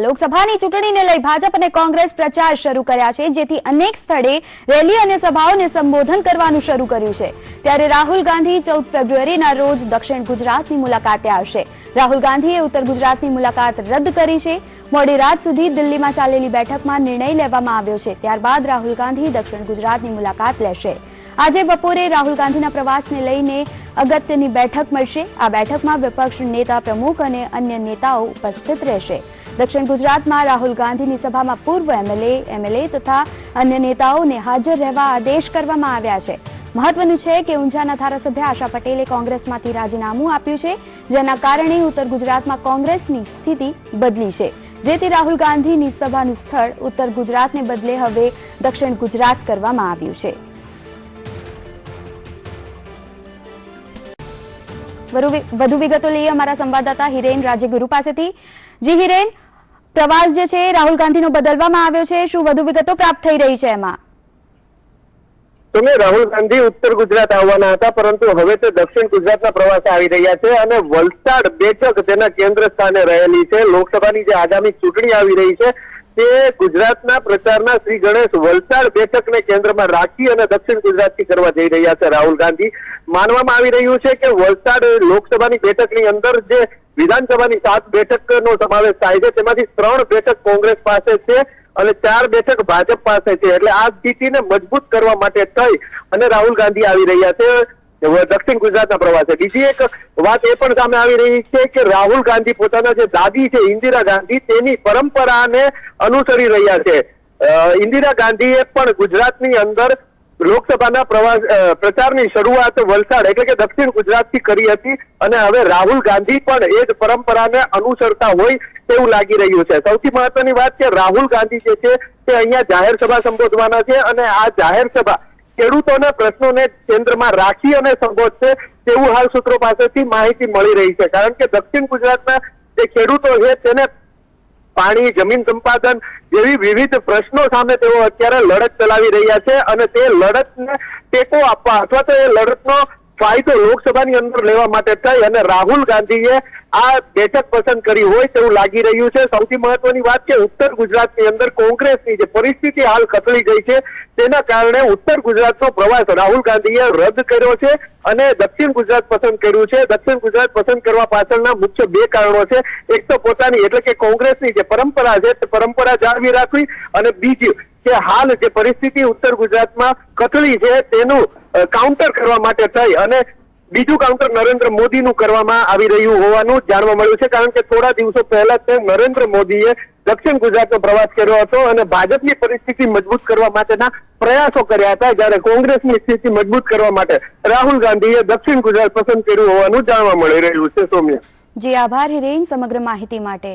લોકસભાની ચૂંટણીને લઈ ભાજપ અને કોંગ્રેસ પ્રચાર શરૂ કર્યા છે, જેથી અનેક સ્થળે રેલી અને સભાઓને સંબોધન કરવાનું શરૂ કર્યું છે। ત્યારે રાહુલ ગાંધી 14 ફેબ્રુઆરીના રોજ દક્ષિણ ગુજરાતની મુલાકાતે આવશે। રાહુલ ગાંધીએ ઉત્તર ગુજરાતની મુલાકાત રદ કરી છે। મોડી રાત સુધી દિલ્હીમાં ચાલેલી બેઠકમાં નિર્ણય લેવામાં આવ્યો છે। ત્યારબાદ રાહુલ ગાંધી દક્ષિણ ગુજરાતની મુલાકાત લેશે। આજે બપોરે રાહુલ ગાંધીના પ્રવાસને લઈને અગત્યની બેઠક મળશે। આ બેઠકમાં વિપક્ષ નેતા પ્રમુખ અને અન્ય નેતાઓ ઉપસ્થિત રહેશે। દક્ષિણ ગુજરાતમાં રાહુલ ગાંધીની સભામાં પૂર્વ એમએલએ તથા અન્ય નેતાઓને હાજર રહેવા આદેશ કરવામાં આવ્યા છે। મહત્વનું છે કે ઊંઝાના ધારાસભ્ય આશા પટેલે કોંગ્રેસમાંથી રાજીનામું આપ્યું છે, જેના કારણે ઉત્તર ગુજરાતમાં કોંગ્રેસની સ્થિતિ બદલી છે, જેથી રાહુલ ગાંધીની સભાનું સ્થળ ઉત્તર ગુજરાતને બદલે હવે દક્ષિણ ગુજરાત કરવામાં આવ્યું છે। વધુ વિગતો લઈએ અમારા સંવાદદાતા હિરેન રાજગુરુ પાસેથી। જી હિરેન, પ્રવાસ જે છે રાહુલ ગાંધીનો બદલવામાં આવ્યો છે, શું વધુ વિગતો પ્રાપ્ત થઈ રહી છે એમાં? તમે રાહુલ ગાંધી ઉત્તર ગુજરાત આવવાના હતા, પરંતુ હવે તે દક્ષિણ ગુજરાતના પ્રવાસે આવી રહ્યા છે અને વલસાડ બેઠક તેના કેન્દ્ર સ્થાને રહેલી છે। લોકસભાની જે આગામી ચૂંટણી આવી રહી છે તે ગુજરાતના પ્રચારના શ્રી ગણેશ વલસાડ બેઠકને કેન્દ્રમાં રાખી અને દક્ષિણ ગુજરાતથી કરવા જઈ રહ્યા છે રાહુલ ગાંધી। માનવામાં આવી રહ્યું છે કે વલસાડ લોકસભાની બેઠકની અંદર જે વિધાનસભાની 7 બેઠકનો સમાવેશ થાય છે, તેમાંથી 3 બેઠક કોંગ્રેસ પાસે છે અને 4 બેઠક ભાજપ પાસે છે। એટલે આ સ્થિતિને મજબૂત કરવા માટે થઈ અને રાહુલ ગાંધી આવી રહ્યા છે દક્ષિણ ગુજરાતના પ્રવાસે। બીજી એક વાત એ પણ સામે આવી રહી છે કે રાહુલ ગાંધી પોતાના જે દાદી છે ઇન્દિરા ગાંધી, તેની પરંપરાને અનુસરી રહ્યા છે। ઇન્દિરા ગાંધીએ પણ ગુજરાતની અંદર લોકસભાના પ્રચારની શરૂઆત વલસાડ એટલે કે દક્ષિણ ગુજરાતથી કરી હતી અને હવે રાહુલ ગાંધી પણ એ જ પરંપરાને અનુસરતા હોય તેવું લાગી રહ્યું છે। સૌથી મહત્વની વાત કે રાહુલ ગાંધી જે છે તે અહીંયા જાહેર સભા સંબોધવાના છે અને આ જાહેર સભા ખેડૂતોના પ્રશ્નોને કેન્દ્રમાં રાખી અને સંબોધશે તેવું હાલ સૂત્રો પાસેથી માહિતી મળી રહી છે। કારણ કે દક્ષિણ ગુજરાતના જે ખેડૂતો છે તેને પાણી, જમીન સંપાદન જેવી વિવિધ પ્રશ્નો સામે તેઓ અત્યારે લડત ચલાવી રહ્યા છે અને તે લડતને ટેકો આપવા અથવા તો એ લડતનો ફાયદો લોકસભાની અંદર લેવા માટે થઈ અને રાહુલ ગાંધીએ આ બેઠક પસંદ કરી હોય તેવું લાગી રહ્યું છે। સૌથી મહત્વની વાત કે ઉત્તર ગુજરાતની અંદર કોંગ્રેસની જે પરિસ્થિતિ હાલ ખતળી ગઈ છે તેના કારણે ઉત્તર ગુજરાતનો પ્રવાસ રાહુલ ગાંધીએ રદ કર્યો છે અને દક્ષિણ ગુજરાત પસંદ કર્યું છે। દક્ષિણ ગુજરાત પસંદ કરવા પાછળના મુખ્ય 2 કારણો છે। એક તો પોતાની એટલે કે કોંગ્રેસની જે પરંપરા છે તે પરંપરા જાળવી રાખવી અને બીજી કે હાલ જે પરિસ્થિતિ ઉત્તર ગુજરાતમાં ખતળી છે તેનું કાઉન્ટર કરવા માટે થઈ અને બીજું કાઉન્ટર નરેન્દ્ર મોદીનું કરવામાં આવી રહ્યું હોવાનું જાણવા મળ્યું છે। કારણ કે થોડા દિવસો પહેલા જ નરેન્દ્ર મોદીએ દક્ષિણ ગુજરાતનો પ્રવાસ કર્યો હતો અને ભાજપની પરિસ્થિતિ મજબૂત કરવા માટેના પ્રયાસો કર્યા હતા, જ્યારે કોંગ્રેસની સ્થિતિ મજબૂત કરવા માટે રાહુલ ગાંધીએ દક્ષિણ ગુજરાત પસંદ કર્યું હોવાનું જાણવા મળી રહ્યું છે। સૌમ્યા જી, આભાર હિરેન સમગ્ર માહિતી માટે।